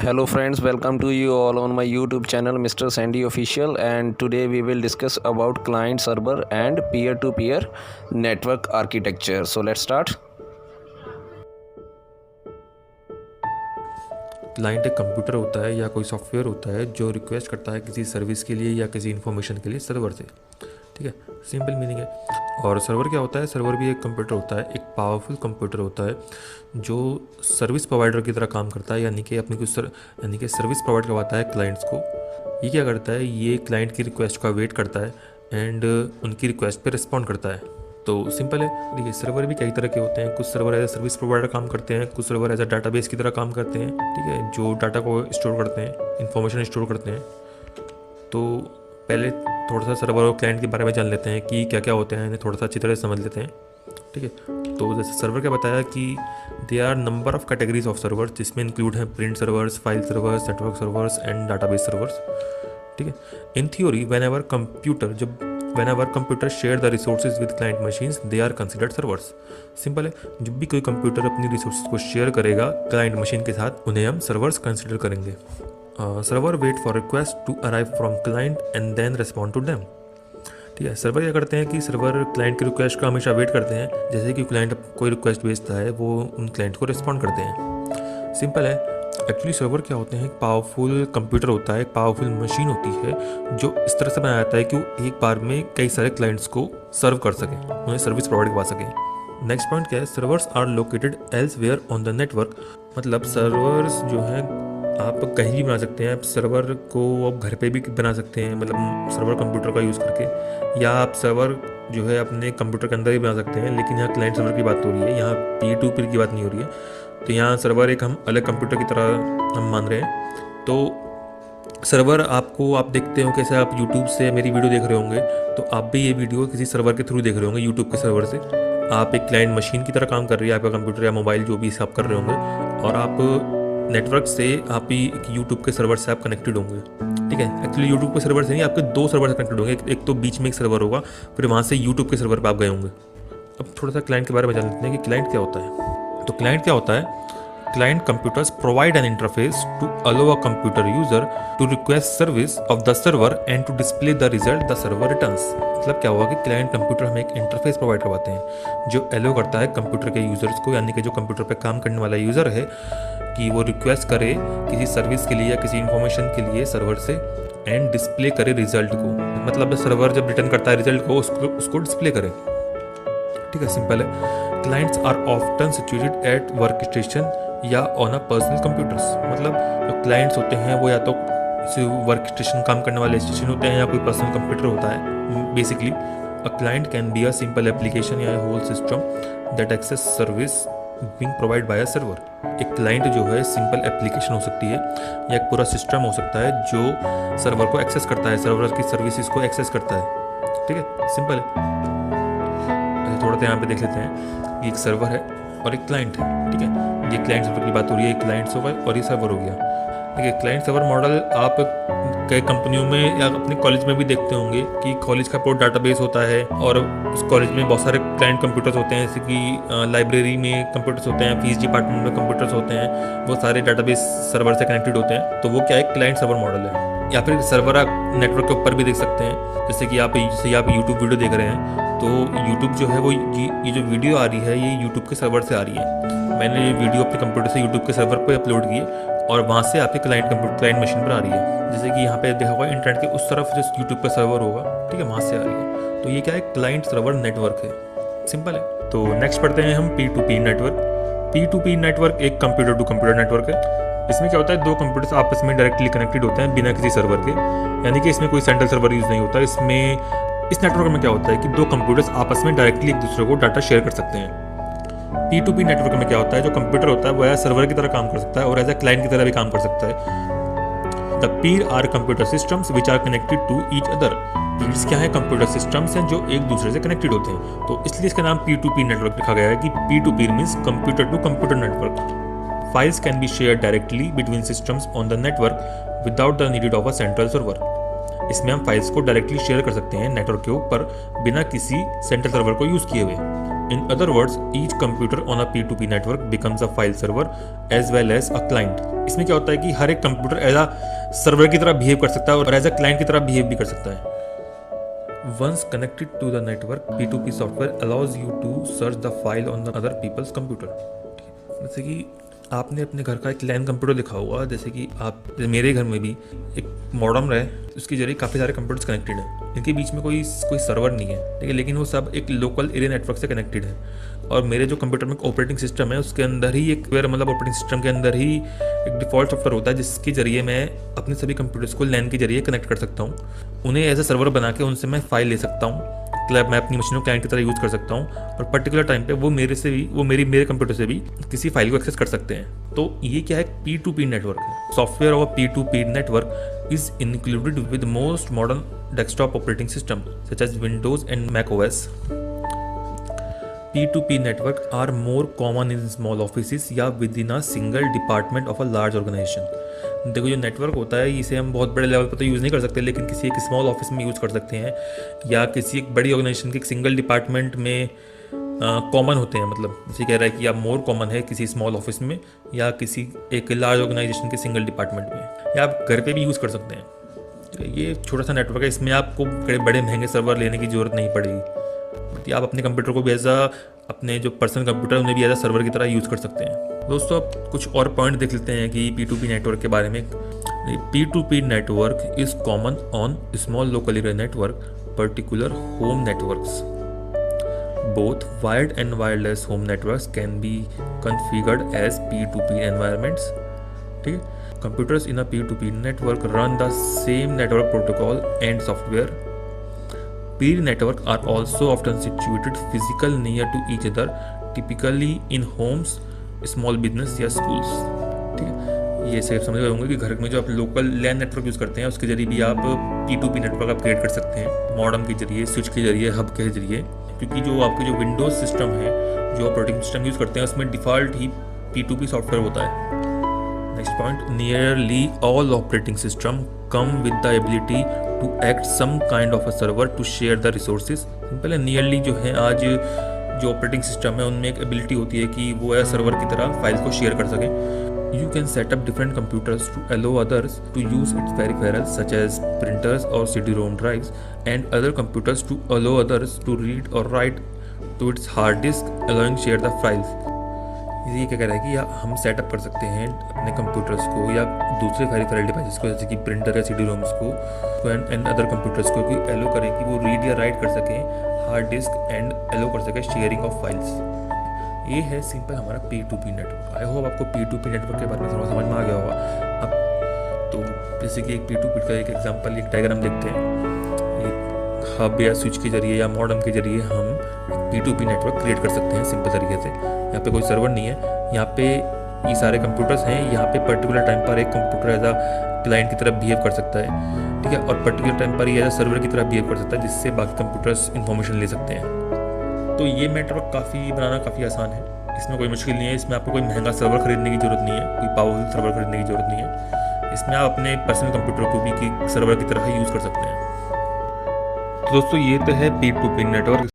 Hello friends, welcome to you all on my YouTube channel Mr. Sandy Official, and today we will discuss about client server and peer-to-peer network architecture. So let's start. Client एक computer होता है या कोई software होता है जो request करता है किसी सर्विस के लिए या किसी इन्फॉर्मेशन के लिए सर्वर से। ठीक है, सिंपल मीनिंग है। और सर्वर क्या होता है? सर्वर भी एक कंप्यूटर होता है, एक पावरफुल कंप्यूटर होता है जो सर्विस प्रोवाइडर की तरह काम करता है, यानी कि अपनी कुछ सर्विस प्रोवाइड करवाता है क्लाइंट्स को। ये क्या करता है? ये क्लाइंट की रिक्वेस्ट का वेट करता है एंड उनकी रिक्वेस्ट पे रिस्पॉन्ड करता है। तो सिंपल है। देखिए, सर्वर भी कई तरह के होते हैं। कुछ server as a service provider काम करते हैं, कुछ सर्वर एज ए डाटाबेस की तरह काम करते हैं। ठीक है, जो डाटा को स्टोर करते हैं, इन्फॉर्मेशन स्टोर करते हैं। तो पहले थोड़ा सा सर्वर और क्लाइंट के बारे में जान लेते हैं कि क्या क्या होते हैं, इन्हें थोड़ा सा अच्छी तरह समझ लेते हैं। ठीक है, तो जैसे सर्वर क्या बताया कि they are number of categories of servers, जिसमें इंक्लूड हैं print servers, file servers, network servers and database servers. ठीक है, in theory whenever computer share the resources with client machines, they are considered servers. Simple है, जब भी कोई computer अपनी resources को शेयर करेगा क्लाइंट मशीन के साथ, उन्हें हम सर्वर्स कंसिडर करेंगे। Server wait for request to arrive from client and then respond to them. ठीक है, सर्वर क्या करते हैं कि सर्वर क्लाइंट की रिक्वेस्ट का हमेशा वेट करते हैं। जैसे कि क्लाइंट कोई रिक्वेस्ट भेजता है, वो उन क्लाइंट को रिस्पॉन्ड करते हैं। सिंपल है। एक्चुअली सर्वर क्या होते हैं? एक पावरफुल कंप्यूटर होता है, एक पावरफुल मशीन होती है जो इस तरह से बनाया जाता है कि वो एक बार में कई सारे क्लाइंट्स को सर्व कर सकें, उन्हें सर्विस प्रोवाइड करवा सकें। नेक्स्ट पॉइंट क्या है? Servers are located elsewhere on the network. मतलब सर्वर्स जो हैं आप कहीं भी बना सकते हैं। आप सर्वर को आप घर पे भी बना सकते हैं, मतलब सर्वर कंप्यूटर का यूज़ करके, या आप सर्वर जो है अपने कंप्यूटर के अंदर ही बना सकते हैं। लेकिन यहाँ क्लाइंट सर्वर की बात हो रही है, यहाँ P2P की बात नहीं हो रही है। तो यहाँ सर्वर एक हम अलग कंप्यूटर की तरह हम मान रहे हैं। तो सर्वर आप देखते हो कैसे, आप YouTube से मेरी वीडियो देख रहे होंगे, तो आप भी ये वीडियो किसी सर्वर के थ्रू देख रहे होंगे, YouTube के सर्वर से। आप एक क्लाइंट मशीन की तरह काम कर रही है आपका कंप्यूटर या मोबाइल, जो भी आप कर रहे होंगे, और आप नेटवर्क से आप ही YouTube के सर्वर से आप कनेक्टेड होंगे। ठीक है, एक्चुअली YouTube के सर्वर से नहीं, आपके दो सर्वर से कनेक्टेड होंगे। एक तो बीच में एक सर्वर होगा, फिर वहाँ से YouTube के सर्वर पर आप गए होंगे। अब थोड़ा सा क्लाइंट के बारे में जान लेते हैं कि क्लाइंट क्या होता है। तो क्लाइंट क्या होता है? Client computers provide an interface to allow a computer user to request service of the server and to display the result the server returns. मतलब क्या हुआ कि क्लाइंट कंप्यूटर हमें एक इंटरफेस प्रोवाइड करवाते हैं जो अलो करता है कंप्यूटर के यूजर्स को, यानी कि जो कंप्यूटर पे काम करने वाला यूज़र है, कि वो रिक्वेस्ट करे किसी सर्विस के लिए या किसी इन्फॉर्मेशन के लिए सर्वर से, एंड डिस्प्ले करे रिजल्ट को। मतलब सर्वर जब रिटर्न करता है रिजल्ट को, उसको डिस्प्ले करे। ठीक है, सिंपल है। Clients are often situated at work station या ऑन अ पर्सनल कंप्यूटर्स। मतलब जो क्लाइंट्स होते हैं वो या तो वर्क स्टेशन, काम करने वाले स्टेशन होते हैं, या कोई पर्सनल कंप्यूटर होता है। Basically a client can be a simple application या whole system that access service being provide by a server. एक क्लाइंट जो है सिंपल एप्लीकेशन हो सकती है, या एक पूरा सिस्टम हो सकता है जो सर्वर को एक्सेस करता है, सर्वर की सर्विसेज को एक्सेस करता है। ठीक है, सिंपल है। थोड़ा सा यहाँ पे देख लेते हैं। एक सर्वर है और एक क्लाइंट है। ठीक है, ये क्लाइंट सर्वर की बात हो रही है, एक क्लाइंट सर्वर और ये सर्वर हो गया। ठीक है, क्लाइंट सर्वर मॉडल आप कई कंपनियों में या अपने कॉलेज में भी देखते होंगे कि कॉलेज का पूरा डाटाबेस होता है, और उस कॉलेज में बहुत सारे क्लाइंट कंप्यूटर्स होते हैं। जैसे कि लाइब्रेरी में कंप्यूटर्स होते हैं, फीस डिपार्टमेंट में कंप्यूटर्स होते हैं, वो सारे डाटाबेस सर्वर से कनेक्टेड होते हैं। तो वो क्या है? क्लाइंट सर्वर मॉडल है। या फिर सर्वर आप नेटवर्क के ऊपर भी देख सकते हैं। जैसे कि आप यूट्यूब वीडियो देख रहे हैं, तो यूट्यूब जो है वो ये जो वीडियो आ रही है ये यूट्यूब के सर्वर से आ रही है। मैंने ये वीडियो अपने कंप्यूटर से यूट्यूब के सर्वर पर अपलोड की और वहाँ से आपके क्लाइंट मशीन पर आ रही है। जैसे कि यहाँ पे देखा होगा इंटरनेट के उस तरफ जो यूट्यूब का सर्वर होगा, ठीक है, वहाँ से आ रही है। तो ये क्या है? क्लाइंट सर्वर नेटवर्क है। सिंपल है। तो नेक्स्ट पढ़ते हैं हम P2P नेटवर्क। P2P नेटवर्क एक कंप्यूटर टू कंप्यूटर नेटवर्क है। इसमें क्या होता है? दो कंप्यूटर्स आपस में डायरेक्टली कनेक्टेड होते हैं बिना किसी सर्वर के, यानी कि इसमें कोई सेंट्रल सर्वर यूज़ नहीं होता। इस नेटवर्क में क्या होता है कि दो कंप्यूटर्स आपस में डायरेक्टली एक दूसरे को डाटा शेयर कर सकते हैं। P2P नेटवर्क में क्या होता है? जो कंप्यूटर होता है वो एज सर्वर की तरह काम कर सकता है और एज ए क्लाइंट की तरह भी काम कर सकता है। The peer are computer systems which are connected to each other. Peers क्या है? कंप्यूटर सिस्टम्स हैं जो एक दूसरे से कनेक्टेड होते हैं। तो इसलिए इसका नाम P2P नेटवर्क लिखा गया है कि P2P means computer to computer network. Files can be shared directly between systems on the network without the need of a central server. इसमें हम फाइल्स को डायरेक्टली शेयर कर सकते हैं नेटवर्क के ऊपर बिना किसी सेंट्रल सर्वर को यूज़ किए हुए। In other words, each computer on a P2P network becomes a file server as well as a client. इसमें क्या होता है कि हर एक कंप्यूटर एज अ सर्वर की तरह बिहेव कर सकता है और एज अ क्लाइंट की तरह बिहेव भी कर सकता है. Once connected to the network, P2P software allows you to search the file on the other people's computer. जैसे कि आपने अपने घर का एक लैन कंप्यूटर लिखा हुआ, जैसे कि आप मेरे घर में भी एक मॉडेम है, उसके जरिए काफ़ी सारे कंप्यूटर्स कनेक्टेड हैं. इनके बीच में कोई सर्वर नहीं है, ठीक है, लेकिन वो सब एक लोकल एरिया नेटवर्क से कनेक्टेड है. और मेरे जो कंप्यूटर में ऑपरेटिंग सिस्टम है उसके अंदर ही एक मतलब ऑपरेटिंग सिस्टम के अंदर ही एक डिफ़ॉल्ट सॉफ्टवेयर होता है जिसके जरिए मैं अपने सभी कंप्यूटर्स को लैन के जरिए कनेक्ट कर सकता हूँ. उन्हें एज ए सर्वर बना के उनसे मैं फाइल ले सकता हूँ, मैं अपनी मशीन को क्लाइंट की तरह यूज़ कर सकता हूँ और पर्टिकुलर टाइम पे वो मेरे कंप्यूटर से भी किसी फाइल को एक्सेस कर सकते हैं. तो ये क्या है, P2P नेटवर्क है. Software of P2P network is included with most modern desktop operating system such as Windows and Mac OS. P2P network are more common in small offices या within a single department of a large organization. देखो, जो network होता है इसे हम बहुत बड़े level पर तो यूज़ नहीं कर सकते, लेकिन किसी एक स्मॉल ऑफिस में यूज़ कर सकते हैं या किसी एक बड़ी ऑर्गेनाइजेशन के एक सिंगल डिपार्टमेंट में कॉमन होते हैं. मतलब जैसे कह रहा है कि आप मोर कॉमन है किसी स्मॉल ऑफिस में या किसी एक लार्ज ऑर्गेनाइजेशन के सिंगल डिपार्टमेंट में, या आप घर पे भी यूज़ कर सकते हैं. ये छोटा सा नेटवर्क है, इसमें आपको बड़े महंगे सर्वर लेने की ज़रूरत नहीं पड़ेगी. आप अपने कंप्यूटर को भी अपने जो पर्सनल कंप्यूटर उन्हें भी एज अ सर्वर की तरह यूज़ कर सकते हैं. दोस्तों, अब कुछ और पॉइंट देख लेते हैं कि P2P नेटवर्क के बारे में. P2P network is common on small local area network, particular home networks. Both wired and wireless home networks can be configured as P2P environments. ठीक है, computers in a P2P network run the same network protocol and software. Peer network are also often situated physical near to each other, typically in homes, small business या schools. ठीक है, ये सिर्फ समझ गए होंगे कि घर में जो आप लोकल लैन नेटवर्क यूज़ करते हैं उसके जरिए भी आप P2P नेटवर्क आप क्रिएट कर सकते हैं, मॉडेम के जरिए, स्विच के जरिए, हब के जरिए. क्योंकि जो आपके जो विंडोज़ सिस्टम है, जो ऑपरेटिंग सिस्टम यूज़ करते हैं उसमें डिफ़ॉल्ट ही P2P सॉफ्टवेयर होता है. Next point, nearly all operating system come with the ability to act some kind of a server to share the resources. Simple है, नियरली जो है आज जो ऑपरेटिंग सिस्टम है उनमें एक एबिलिटी होती है कि वो एज सर्वर की तरह फाइल को शेयर कर सकें. You can set up different computers to allow others to use its peripherals such as printers और CD-ROM drives and other computers to allow others to read और write to its hard disk allowing share the files. ये क्या कह रहा है कि हम setup कर सकते हैं अपने कंप्यूटर्स को या दूसरे पेरिफेरल डिवाइसेस को, जैसे कि प्रिंटर या CD-ROMs को एंड अदर कंप्यूटर्स को कि एलो करें कि वो रीड या राइट कर सकें हार्ड डिस्क एंड एलो कर सकें शेयरिंग ऑफ फाइल्स. ये है सिंपल हमारा P2P नेटवर्क. आई होप आपको P2P नेटवर्क के बारे में थोड़ा समझ में आ गया होगा. अब तो जैसे कि एक P2P का एक एग्जाम्पल, एक डायग्राम देखते हैं. एक हब या स्विच के जरिए या मॉडेम के जरिए हम P2P नेटवर्क क्रिएट कर सकते हैं सिंपल तरीके से. यहाँ पे कोई सर्वर नहीं है, यहाँ पे ये सारे कंप्यूटर्स हैं. यहाँ पे पर्टिकुलर टाइम पर एक कंप्यूटर एज अ क्लाइंट की तरह बिहेव कर सकता है, ठीक है, और पर्टिकुलर टाइम पर ये एज अ सर्वर की तरह बिहेव कर सकता है जिससे बाकी कंप्यूटर्स इन्फॉर्मेशन ले सकते हैं. तो ये नेटवर्क बनाना काफ़ी आसान है, इसमें कोई मुश्किल नहीं है. इसमें आपको कोई महंगा सर्वर खरीदने की ज़रूरत नहीं है, कोई पावरफुल सर्वर खरीदने की ज़रूरत नहीं है. इसमें आप अपने पर्सनल कंप्यूटर को भी सर्वर की तरह यूज़ कर सकते हैं. तो दोस्तों, ये तो है P2P नेटवर्क.